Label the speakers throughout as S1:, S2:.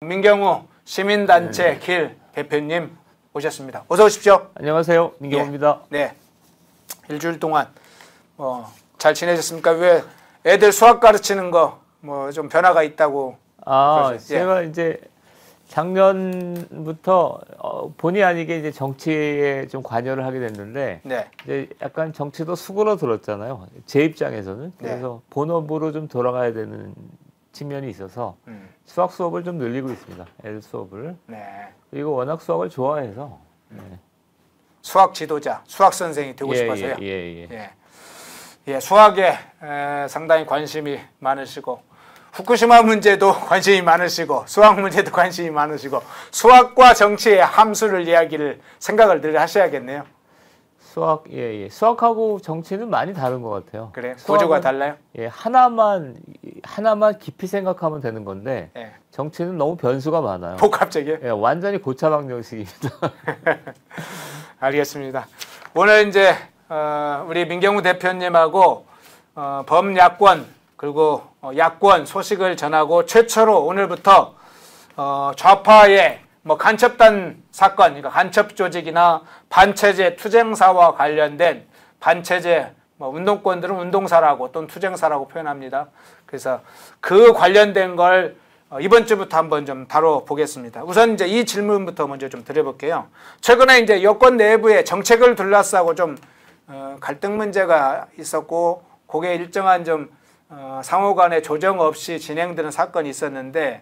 S1: 민경우 시민단체 길 대표님 오셨습니다. 어서 오십시오.
S2: 안녕하세요. 민경우입니다.
S1: 네. 일주일 동안 잘 지내셨습니까? 왜 애들 수학 가르치는 거 좀 변화가 있다고.
S2: 제가 이제 작년부터 본의 아니게 이제 정치에 좀 관여를 하게 됐는데
S1: 네.
S2: 이제 약간 정치도 수그러들었잖아요. 제 입장에서는. 그래서 본업으로 좀 돌아가야 되는 측면이 있어서 수학 수업을 좀 늘리고 있습니다. 애들 수업을.
S1: 네.
S2: 그리고 워낙 수학을 좋아해서. 네.
S1: 수학 지도자, 수학 선생이 되고 싶어서요.
S2: 예.
S1: 수학에 상당히 관심이 많으시고 후쿠시마 문제도 관심이 많으시고 수학 문제도 관심이 많으시고 수학과 정치의 함수를 생각을 늘 하셔야겠네요.
S2: 수학하고 정치는 많이 다른 것 같아요.
S1: 그래요? 구조가 달라요?
S2: 예, 하나만 깊이 생각하면 되는 건데
S1: 예.
S2: 정치는 너무 변수가 많아요.
S1: 복합적이에요?
S2: 예, 완전히 고차방정식입니다.
S1: 알겠습니다. 오늘 이제 우리 민경우 대표님하고 범야권 그리고 야권 소식을 전하고 최초로 오늘부터 좌파의 간첩단 사건, 그러니까 간첩 조직이나 반체제 투쟁사와 관련된 반체제 운동권들은 운동사라고 또는 투쟁사라고 표현합니다. 그래서 그 관련된 걸 이번 주부터 한번 좀 다뤄보겠습니다. 우선 이제 이 질문부터 먼저 좀 드려볼게요. 최근에 이제 여권 내부에 정책을 둘러싸고 좀 갈등 문제가 있었고, 그게 일정한 좀 상호 간의 조정 없이 진행되는 사건이 있었는데,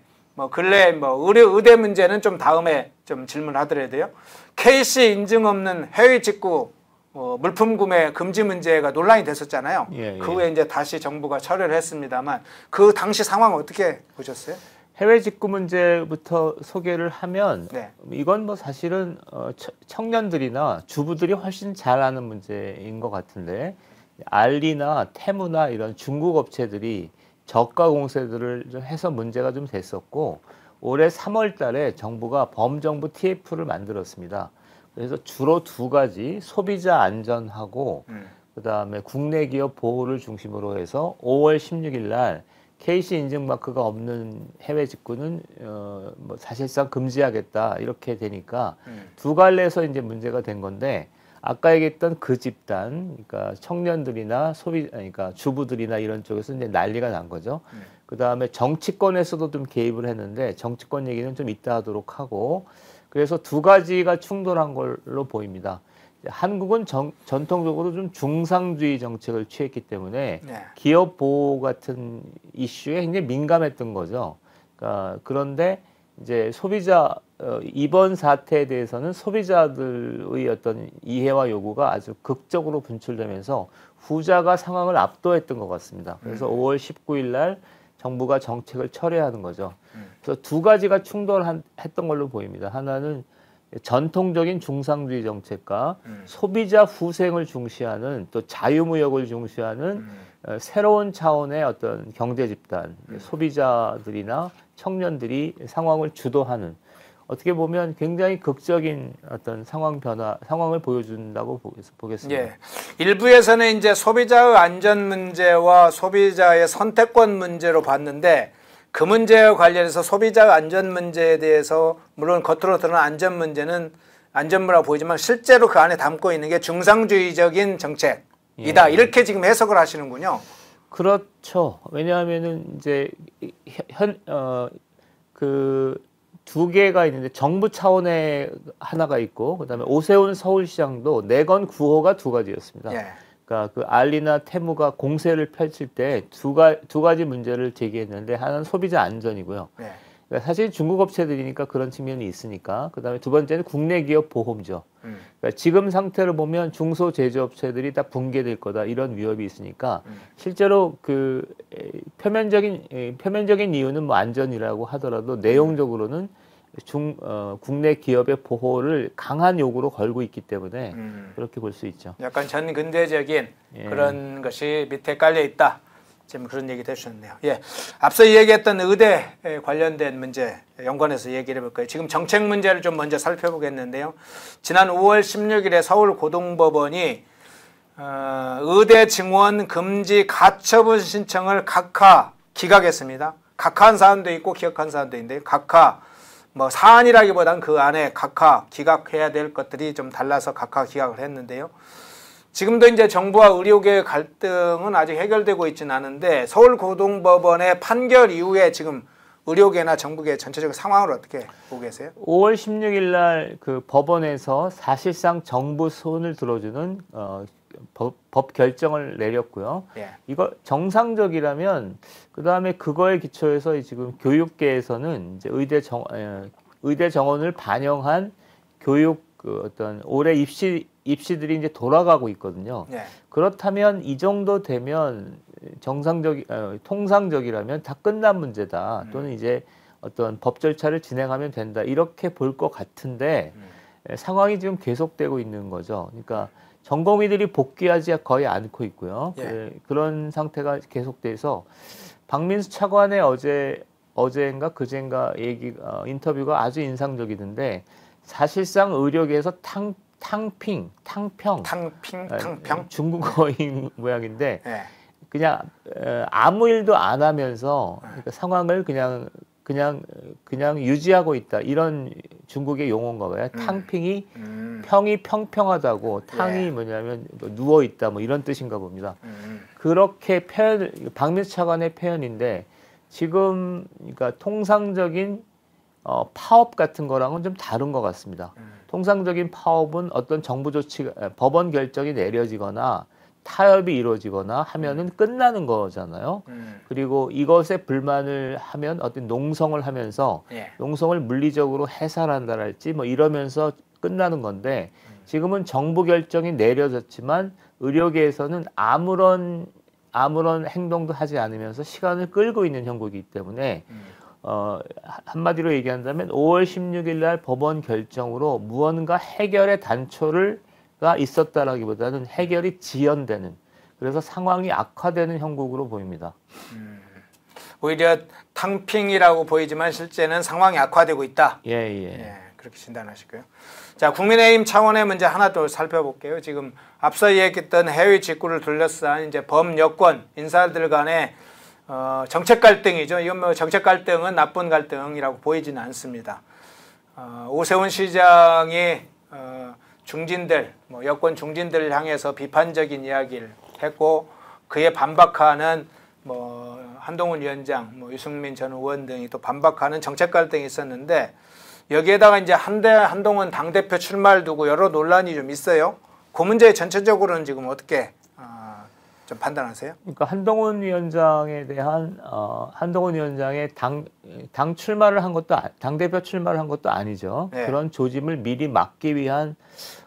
S1: 근래 의대 문제는 좀 다음에 좀 질문하더라도 돼요. KC 인증 없는 해외 직구 물품 구매 금지 문제가 논란이 됐었잖아요. 그 후에 이제 다시 정부가 처리를 했습니다만, 그 당시 상황 어떻게 보셨어요?
S2: 해외 직구 문제부터 소개를 하면
S1: 네.
S2: 이건 사실은 청년들이나 주부들이 훨씬 잘 아는 문제인 것 같은데, 알리나 테무나 이런 중국 업체들이 저가 공세들을 해서 문제가 좀 됐었고, 올해 3월 달에 정부가 범정부 TF를 만들었습니다. 그래서 주로 두 가지, 소비자 안전하고 그다음에 국내 기업 보호를 중심으로 해서 5월 16일 날 KC 인증 마크가 없는 해외 직구는 사실상 금지하겠다 이렇게 되니까 두 갈래에서 이제 문제가 된 건데, 아까 얘기했던 그 집단, 그러니까 청년들이나 그러니까 주부들이나 이런 쪽에서 이제 난리가 난 거죠. 그 다음에 정치권에서도 좀 개입을 했는데, 정치권 얘기는 좀 이따 하도록 하고, 그래서 두 가지가 충돌한 걸로 보입니다. 한국은 전통적으로 좀 중상주의 정책을 취했기 때문에 기업 보호 같은 이슈에 굉장히 민감했던 거죠. 그런데 이제 이번 사태에 대해서는 소비자들의 어떤 이해와 요구가 아주 극적으로 분출되면서 후자가 상황을 압도했던 것 같습니다. 그래서 5월 19일 날 정부가 정책을 철회하는 거죠. 그래서 두 가지가 충돌했던 걸로 보입니다. 하나는 전통적인 중상주의 정책과 소비자 후생을 중시하는, 또 자유무역을 중시하는 새로운 차원의 어떤 경제 집단, 소비자들이나 청년들이 상황을 주도하는, 어떻게 보면 굉장히 극적인 어떤 상황을 보여준다고 보겠습니다.
S1: 예. 일부에서는 이제 소비자의 안전 문제와 소비자의 선택권 문제로 봤는데, 그 문제와 관련해서 소비자의 안전 문제에 대해서 물론 겉으로 드러난 안전 문제는 안전무라고 보이지만 실제로 그 안에 담고 있는 게 중상주의적인 정책이다. 이렇게 지금 해석을 하시는군요.
S2: 그렇죠. 왜냐하면은 이제 그 두 개가 있는데, 정부 차원의 하나가 있고, 그다음에 오세훈 서울시장도 내건 구호가 두 가지였습니다. 그러니까 그 알리나 테무가 공세를 펼칠 때 두 가지 문제를 제기했는데, 하나는 소비자 안전이고요. 그러니까 사실 중국 업체들이니까 그런 측면이 있으니까. 그다음에 두 번째는 국내 기업 보호죠. 그러니까 지금 상태를 보면 중소 제조업체들이 다 붕괴될 거다, 이런 위협이 있으니까 실제로 그 표면적인 이유는 안전이라고 하더라도 내용적으로는 국내 기업의 보호를 강한 요구로 걸고 있기 때문에 그렇게 볼 수 있죠.
S1: 약간 전근대적인 그런 것이 밑에 깔려 있다. 지금 그런 얘기도 해주셨네요. 앞서 얘기했던 의대에 관련된 문제 연관해서 얘기를 해볼까요? 지금 정책 문제를 좀 먼저 살펴보겠는데요. 지난 5월 16일에 서울고등법원이 의대 증원 금지 가처분 신청을 각하 기각했습니다. 각하한 사안도 있고 기각한 사안도 있는데 각하 뭐 사안이라기보다는 그 안에 각하 기각해야 될 것들이 좀 달라서 각하 기각을 했는데요. 지금도 이제 정부와 의료계 갈등은 아직 해결되고 있지는 않은데 서울고등법원의 판결 이후에 지금 의료계나 정부계 전체적인 상황을 어떻게 보고 계세요?
S2: 5월 16일 날 그 법원에서 사실상 정부 손을 들어주는 법 결정을 내렸고요.
S1: 예.
S2: 이거 정상적이라면 그 다음에 그거에 기초해서 지금 교육계에서는 이제 의대 정원을 반영한 교육 그 어떤 올해 입시들이 이제 돌아가고 있거든요.
S1: 예.
S2: 그렇다면 이 정도 되면 통상적이라면 다 끝난 문제다. 또는 이제 어떤 법 절차를 진행하면 된다. 이렇게 볼 것 같은데 상황이 지금 계속되고 있는 거죠. 그러니까 전공의들이 복귀하지 거의 않고 있고요.
S1: 예.
S2: 그런 상태가 계속돼서 박민수 차관의 어제인가 그제인가 인터뷰가 아주 인상적이던데 사실상 의료계에서 탕평 중국어인 모양인데
S1: 예.
S2: 그냥 아무 일도 안 하면서 그러니까 상황을 그냥 유지하고 있다. 이런 중국의 용어인가 봐요. 탕핑이 평이 평평하다고 탕이
S1: 예.
S2: 뭐냐면 누워 있다 뭐 이런 뜻인가 봅니다. 그렇게 박민수 차관의 표현인데 지금 그러니까 통상적인 파업 같은 거랑은 좀 다른 것 같습니다. 통상적인 파업은 어떤 정부 조치가 법원 결정이 내려지거나 타협이 이루어지거나 하면은 끝나는 거잖아요. 그리고 이것에 불만을 하면 어떤 농성을 하면서
S1: 예.
S2: 농성을 물리적으로 해산한다랄지 뭐 이러면서 끝나는 건데 지금은 정부 결정이 내려졌지만 의료계에서는 아무런 행동도 하지 않으면서 시간을 끌고 있는 형국이기 때문에 한마디로 얘기한다면 5월 16일 날 법원 결정으로 무언가 해결의 단초가 있었다라기보다는 해결이 지연되는 그래서 상황이 악화되는 형국으로 보입니다.
S1: 오히려 탕핑이라고 보이지만 실제는 상황이 악화되고 있다.
S2: 예.
S1: 예, 그렇게 진단하시고요. 자, 국민의힘 차원의 문제 하나 더 살펴볼게요. 지금 앞서 얘기했던 해외 직구를 둘러싼 이제 범여권 인사들 간의 정책 갈등이죠. 이건 뭐 정책 갈등은 나쁜 갈등이라고 보이지는 않습니다. 오세훈 시장이 중진들, 뭐 여권 중진들을 향해서 비판적인 이야기를 했고 그에 반박하는 뭐 한동훈 위원장, 뭐 유승민 전 의원 등이 또 반박하는 정책 갈등이 있었는데 여기에다가 이제 한동훈 당대표 출마를 두고 여러 논란이 좀 있어요. 그 문제 전체적으로는 지금 어떻게 좀 판단하세요?
S2: 그러니까 한동훈 위원장에 대한 한동훈 위원장의 당 출마를 한 것도 당 대표 출마를 한 것도 아니죠.
S1: 네.
S2: 그런 조짐을 미리 막기 위한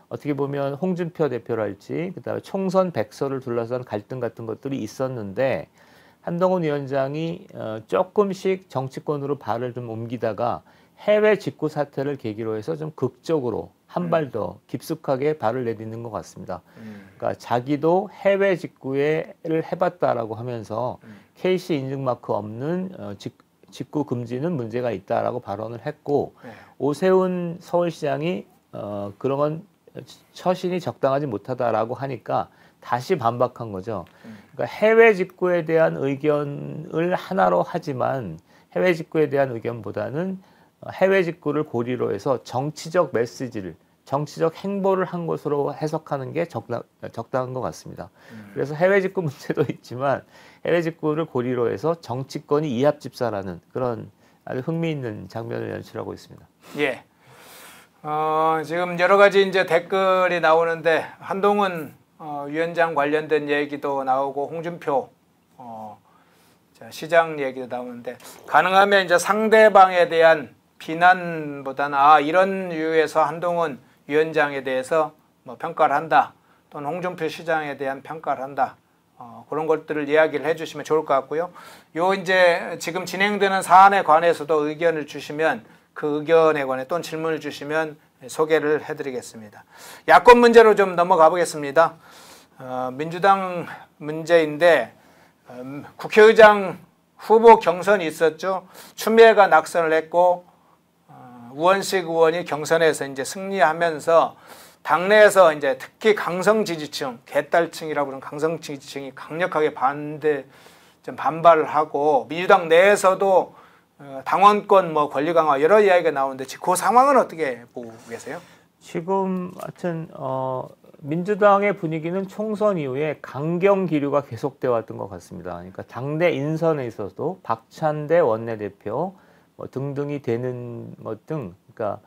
S2: 어떻게 보면 홍준표 대표랄지 그다음에 총선 백서를 둘러싼 갈등 같은 것들이 있었는데 한동훈 위원장이 조금씩 정치권으로 발을 좀 옮기다가 해외 직구 사태를 계기로 해서 좀 극적으로 한 발 더 깊숙하게 발을 내딛는 것 같습니다. 그러니까 자기도 해외 직구를 해봤다라고 하면서 KC 인증마크 없는 직구 금지는 문제가 있다라고 발언을 했고
S1: 네.
S2: 오세훈 서울시장이 그런 건 처신이 적당하지 못하다라고 하니까 다시 반박한 거죠. 그러니까 해외 직구에 대한 의견을 하나로 하지만 해외 직구에 대한 의견보다는 해외 직구를 고리로 해서 정치적 메시지를 정치적 행보를 한 것으로 해석하는 게 적당한 것 같습니다. 그래서 해외 직구 문제도 있지만 해외 직구를 고리로 해서 정치권이 이합집사라는 그런 아주 흥미있는 장면을 연출하고 있습니다.
S1: 예. 지금 여러 가지 이제 댓글이 나오는데 한동훈 위원장 관련된 얘기도 나오고 홍준표 시장 얘기도 나오는데 가능하면 이제 상대방에 대한 비난보다는 이런 이유에서 한동훈 위원장에 대해서 뭐 평가를 한다 또는 홍준표 시장에 대한 평가를 한다 그런 것들을 이야기를 해주시면 좋을 것 같고요. 요 이제 지금 진행되는 사안에 관해서도 의견을 주시면 그 의견에 관해 또는 질문을 주시면 소개를 해드리겠습니다. 야권 문제로 좀 넘어가 보겠습니다. 민주당 문제인데 국회의장 후보 경선이 있었죠. 추미애가 낙선을 했고 우원식 의원이 경선에서 이제 승리하면서 당내에서 이제 특히 강성 지지층, 개딸층이라고 부르는 강성 지지층이 강력하게 반대 좀 반발을 하고 민주당 내에서도 당원권 뭐 권리 강화 여러 이야기가 나오는데 그 상황은 어떻게 보고 계세요?
S2: 지금 하여튼 민주당의 분위기는 총선 이후에 강경 기류가 계속되어 왔던 것 같습니다. 그러니까 당내 인선에 있어서도 박찬대 원내대표 뭐 등등이 되는 것 등, 그러니까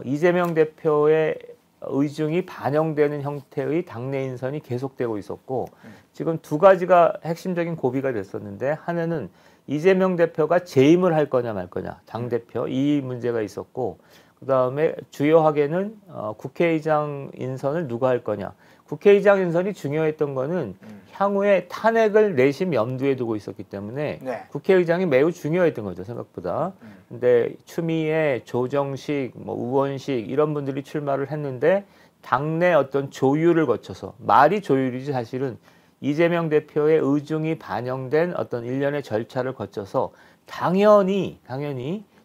S2: 이재명 대표의 의중이 반영되는 형태의 당내 인선이 계속되고 있었고, 지금 두 가지가 핵심적인 고비가 됐었는데, 하나는 이재명 대표가 재임을 할 거냐 말 거냐, 당대표 이 문제가 있었고, 그 다음에 주요하게는 국회의장 인선을 누가 할 거냐. 국회의장 인선이 중요했던 거는 향후에 탄핵을 내심 염두에 두고 있었기 때문에
S1: 네.
S2: 국회의장이 매우 중요했던 거죠, 생각보다. 근데 추미애, 조정식, 뭐 우원식 이런 분들이 출마를 했는데 당내 어떤 조율을 거쳐서, 말이 조율이지 사실은 이재명 대표의 의중이 반영된 어떤 일련의 절차를 거쳐서 당연히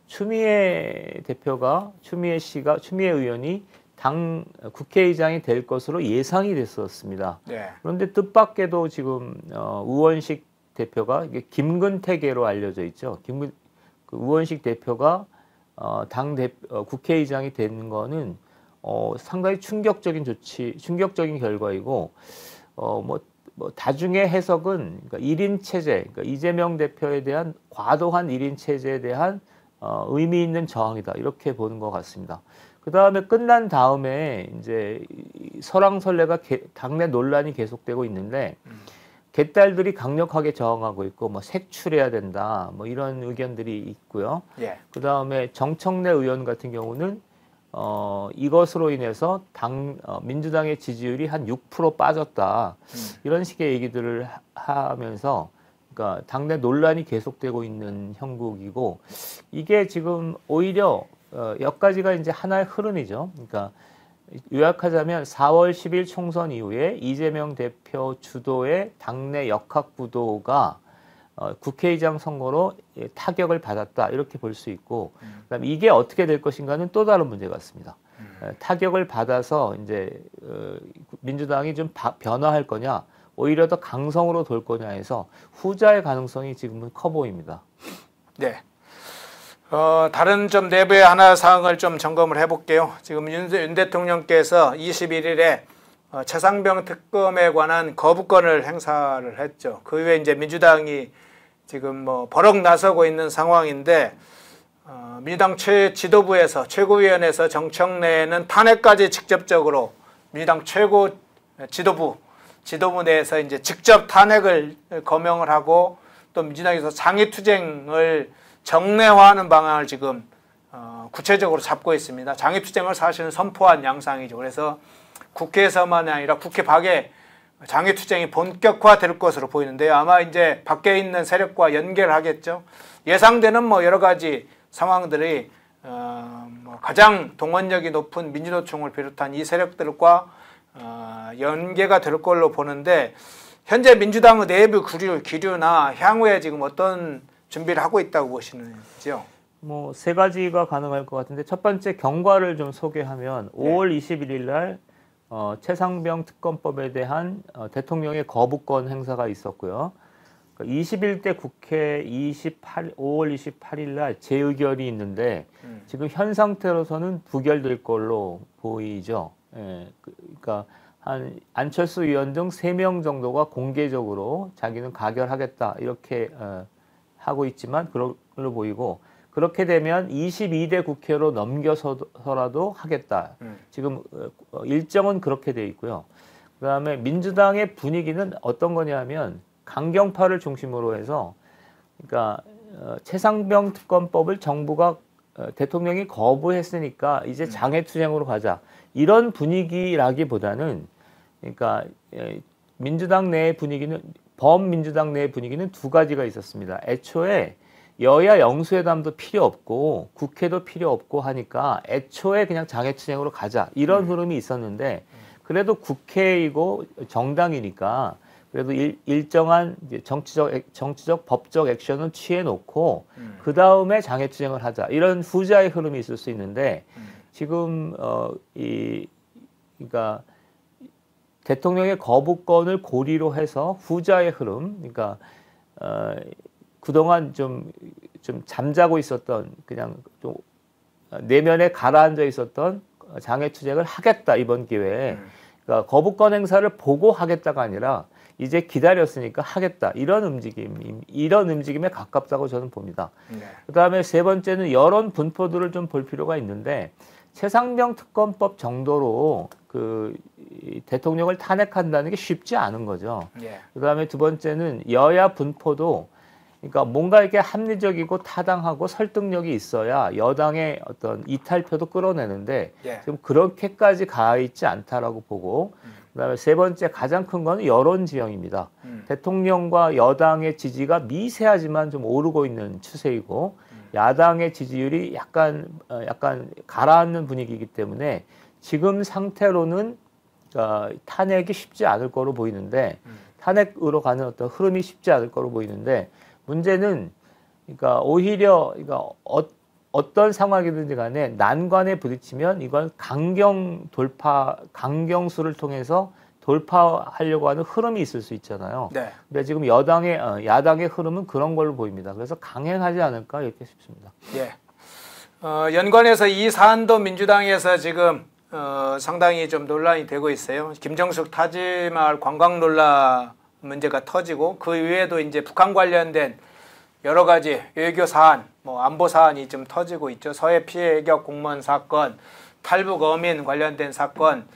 S2: 추미애 의원이 국회의장이 될 것으로 예상이 됐었습니다.
S1: 네.
S2: 그런데 뜻밖에도 지금 우원식 대표가, 이게 김근태계로 알려져 있죠. 우원식 대표가 국회의장이 되는 거는 상당히 충격적인 결과이고, 다중의 해석은, 그러니까 1인 체제, 그러니까 이재명 대표에 대한 과도한 1인 체제에 대한 의미 있는 저항이다, 이렇게 보는 것 같습니다. 그 다음에 끝난 다음에 이제 설왕설래가 당내 논란이 계속되고 있는데, 개딸들이 강력하게 저항하고 있고, 뭐 색출해야 된다, 뭐 이런 의견들이 있고요.
S1: 예.
S2: 그 다음에 정청래 의원 같은 경우는 이것으로 인해서 민주당의 지지율이 한 6% 빠졌다, 이런 식의 얘기들을 하면서, 그러니까 당내 논란이 계속되고 있는 형국이고, 이게 지금 오히려 여기까지가 이제 하나의 흐름이죠. 그러니까 요약하자면 4월 10일 총선 이후에 이재명 대표 주도의 당내 역학구도가 국회의장 선거로 타격을 받았다, 이렇게 볼 수 있고, 그다음에 이게 어떻게 될 것인가는 또 다른 문제 같습니다. 타격을 받아서 이제 민주당이 좀 변화할 거냐, 오히려 더 강성으로 돌 거냐 해서 후자의 가능성이 지금은 커 보입니다.
S1: 네. 다른 좀 내부의 하나 사항을 좀 점검을 해볼게요. 지금 윤 대통령께서 21일에 최상병 특검에 관한 거부권을 행사를 했죠. 그 이후에 이제 민주당이 지금 뭐 버럭 나서고 있는 상황인데, 민주당 지도부에서, 최고위원회에서 정청래는 탄핵까지 직접적으로 민주당 최고 지도부 내에서 이제 직접 탄핵을 거명을 하고, 또 민주당에서 장외투쟁을 정례화하는 방향을 지금 구체적으로 잡고 있습니다. 장외투쟁을 사실은 선포한 양상이죠. 그래서 국회에서만이 아니라 국회 밖에 장외투쟁이 본격화될 것으로 보이는데요. 아마 이제 밖에 있는 세력과 연계를 하겠죠. 예상되는 뭐 여러 가지 상황들이 가장 동원력이 높은 민주노총을 비롯한 이 세력들과 연계가 될 걸로 보는데, 현재 민주당의 내부 기류나 향후에 지금 어떤 준비를 하고 있다고 보시는지요?
S2: 뭐 세 가지가 가능할 것 같은데, 첫 번째 경과를 좀 소개하면, 5월 21일 날 최상병 특검법에 대한 대통령의 거부권 행사가 있었고요. 21대 국회 5월 28일 날 재의결이 있는데, 지금 현 상태로서는 부결될 걸로 보이죠. 예, 그러니까 안철수 의원 등 3명 정도가 공개적으로 자기는 가결하겠다, 이렇게 하고 있지만 그걸로 보이고, 그렇게 되면 22대 국회로 넘겨서라도 하겠다. 지금 일정은 그렇게 돼 있고요. 그다음에 민주당의 분위기는 어떤 거냐면, 강경파를 중심으로 해서, 그러니까 최상병 특검법을 정부가 대통령이 거부했으니까 이제 장외투쟁으로 가자, 이런 분위기라기보다는, 그러니까 민주당 내의 분위기는, 범민주당 내의 분위기는 두 가지가 있었습니다. 애초에 여야 영수회담도 필요 없고 국회도 필요 없고 하니까 애초에 그냥 장외투쟁으로 가자, 이런 흐름이 있었는데, 그래도 국회이고 정당이니까 그래도 일정한 정치적 법적 액션은 취해놓고 그 다음에 장외투쟁을 하자, 이런 후자의 흐름이 있을 수 있는데, 지금 그러니까 대통령의 거부권을 고리로 해서 후자의 흐름, 그러니까 그동안 좀 잠자고 있었던 그냥 좀 내면에 가라앉아 있었던 장애투쟁을 하겠다 이번 기회에 그러니까 거부권 행사를 보고 하겠다가 아니라 이제 기다렸으니까 하겠다 이런 움직임에 가깝다고 저는 봅니다. 네. 그다음에 세 번째는 여론 분포들을 좀 볼 필요가 있는데 최상병 특검법 정도로 그 대통령을 탄핵한다는 게 쉽지 않은 거죠. 네. 그다음에 두 번째는 여야 분포도 그러니까 뭔가 이렇게 합리적이고 타당하고 설득력이 있어야 여당의 어떤 이탈표도 끌어내는데 지금 그렇게까지 가 있지 않다라고 보고 그다음에 세 번째 가장 큰 거는 여론 지형입니다. 대통령과 여당의 지지가 미세하지만 좀 오르고 있는 추세이고 야당의 지지율이 약간 가라앉는 분위기이기 때문에 지금 상태로는 탄핵이 쉽지 않을 거로 보이는데 탄핵으로 가는 어떤 흐름이 쉽지 않을 거로 보이는데 문제는 그러니까 오히려 그러니까 어떤 상황이든지 간에 난관에 부딪히면 이건 강경수를 통해서 돌파하려고 하는 흐름이 있을 수 있잖아요. 네. 근데 지금 야당의 흐름은 그런 걸로 보입니다. 그래서 강행하지 않을까 이렇게 싶습니다.
S1: 예. 연관해서 이 사안도 민주당에서 지금 상당히 좀 논란이 되고 있어요. 김정숙 타지마을 관광 논란 문제가 터지고 그 이외에도 이제 북한 관련된 여러 가지 외교 사안, 뭐 안보 사안이 좀 터지고 있죠. 서해 피해격 공무원 사건, 탈북 어민 관련된 사건,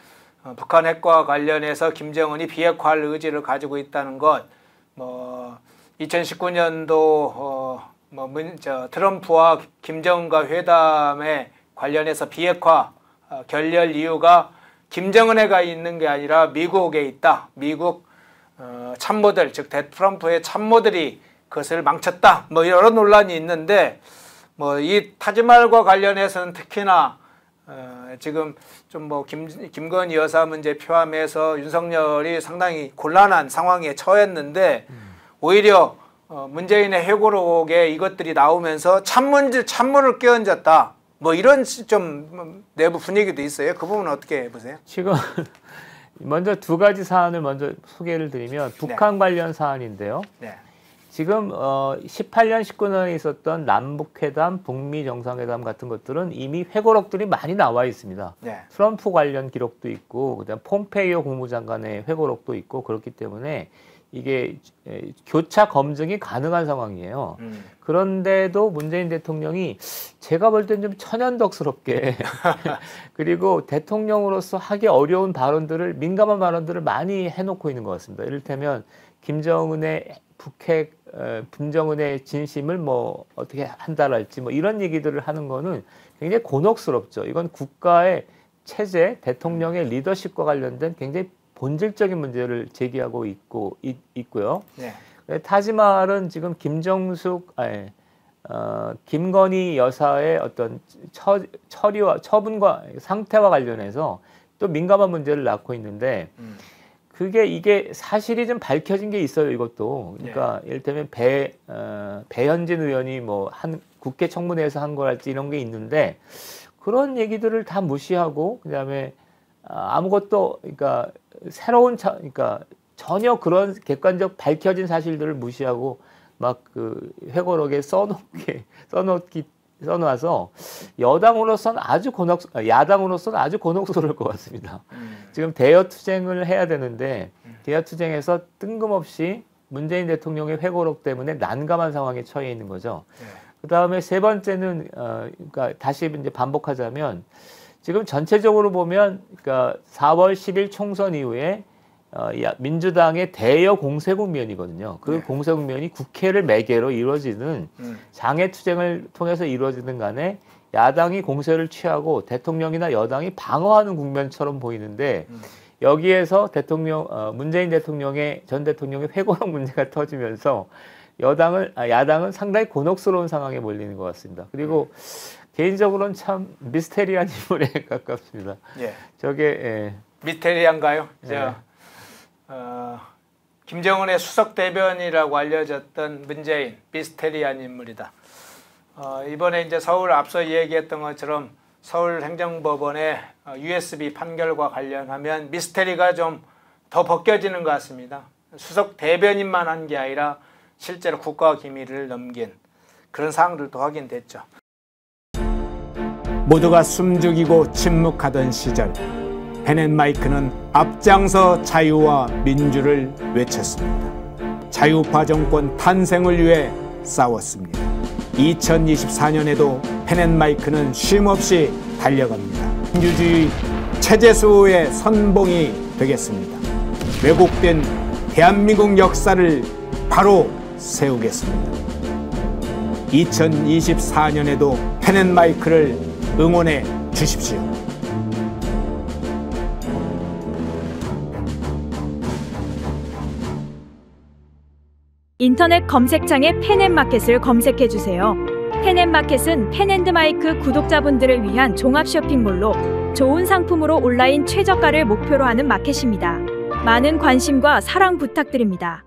S1: 북한 핵과 관련해서 김정은이 비핵화할 의지를 가지고 있다는 것, 뭐 2019년도 트럼프와 김정은과 회담에 관련해서 비핵화 결렬 이유가 김정은에가 있는 게 아니라 미국에 있다. 미국 참모들, 즉 트럼프의 참모들이 그것을 망쳤다. 뭐 여러 논란이 있는데 뭐 이 타지말과 관련해서는 특히나 지금 좀 뭐 김건희 여사 문제 포함해서 윤석열이 상당히 곤란한 상황에 처했는데 오히려 문재인의 회고록에 이것들이 나오면서 찬물을 끼얹었다. 뭐 이런 좀 내부 분위기도 있어요. 그 부분은 어떻게 보세요?
S2: 지금 먼저 두 가지 사안을 먼저 소개를 드리면 북한 관련 사안인데요. 네. 지금 18년, 19년에 있었던 남북회담, 북미 정상회담 같은 것들은 이미 회고록들이 많이 나와 있습니다. 네. 트럼프 관련 기록도 있고 그다음 폼페이오 국무장관의 회고록도 있고 그렇기 때문에 이게 교차 검증이 가능한 상황이에요. 그런데도 문재인 대통령이 제가 볼 땐 좀 천연덕스럽게 그리고 대통령으로서 하기 어려운 발언들을 민감한 발언들을 많이 해놓고 있는 것 같습니다. 이를테면 김정은의 북핵 김정은의 진심을 뭐 어떻게 한다랄지 뭐 이런 얘기들을 하는 거는 굉장히 곤혹스럽죠. 이건 국가의 체제, 대통령의 리더십과 관련된 굉장히 본질적인 문제를 제기하고 있고요. 네. 타지말은 지금 김건희 여사의 어떤 처분과 상태와 관련해서 또 민감한 문제를 낳고 있는데 이게 사실이 좀 밝혀진 게 있어요. 이것도 그러니까 이를테면 배현진 의원이 뭐 국회 청문회에서 한 거랄지 이런 게 있는데 그런 얘기들을 다 무시하고 그다음에 아무것도 그러니까 그러니까 전혀 그런 객관적 밝혀진 사실들을 무시하고 막 그 회고록에 써놓아서 야당으로서는 아주 곤혹스러울 것 같습니다. 지금 대여투쟁을 해야 되는데 대여투쟁에서 뜬금없이 문재인 대통령의 회고록 때문에 난감한 상황에 처해 있는 거죠. 그 다음에 세 번째는 그러니까 다시 이제 반복하자면 지금 전체적으로 보면 그러니까 4월 10일 총선 이후에 민주당의 대여 공세 국면이거든요. 그 공세 국면이 국회를 매개로 이루어지는 장애투쟁을 통해서 이루어지는 간에 야당이 공세를 취하고 대통령이나 여당이 방어하는 국면처럼 보이는데 여기에서 문재인 전 대통령의 회고록 문제가 터지면서 야당은 상당히 곤혹스러운 상황에 몰리는 것 같습니다. 그리고 개인적으로는 참 미스테리한 인물에 가깝습니다.
S1: 미스테리한가요? 김정은의 수석 대변이라고 알려졌던 문재인 미스테리한 인물이다. 이번에 이제 앞서 얘기했던 것처럼 서울행정법원의 USB 판결과 관련하면 미스테리가 좀 더 벗겨지는 것 같습니다. 수석 대변인만 한 게 아니라 실제로 국가 기밀을 넘긴 그런 사항들도 확인됐죠. 모두가 숨죽이고 침묵하던 시절 펜앤마이크는 앞장서 자유와 민주를 외쳤습니다. 자유파 정권 탄생을 위해 싸웠습니다. 2024년에도 펜앤마이크는 쉼없이 달려갑니다. 민주주의 체제 수호의 선봉이 되겠습니다. 왜곡된 대한민국 역사를 바로 세우겠습니다. 2024년에도 펜앤마이크를 응원해 주십시오.
S3: 인터넷 검색창에 펜앤마켓을 검색해 주세요. 펜앤마켓은 펜앤드마이크 구독자분들을 위한 종합 쇼핑몰로 좋은 상품으로 온라인 최저가를 목표로 하는 마켓입니다. 많은 관심과 사랑 부탁드립니다.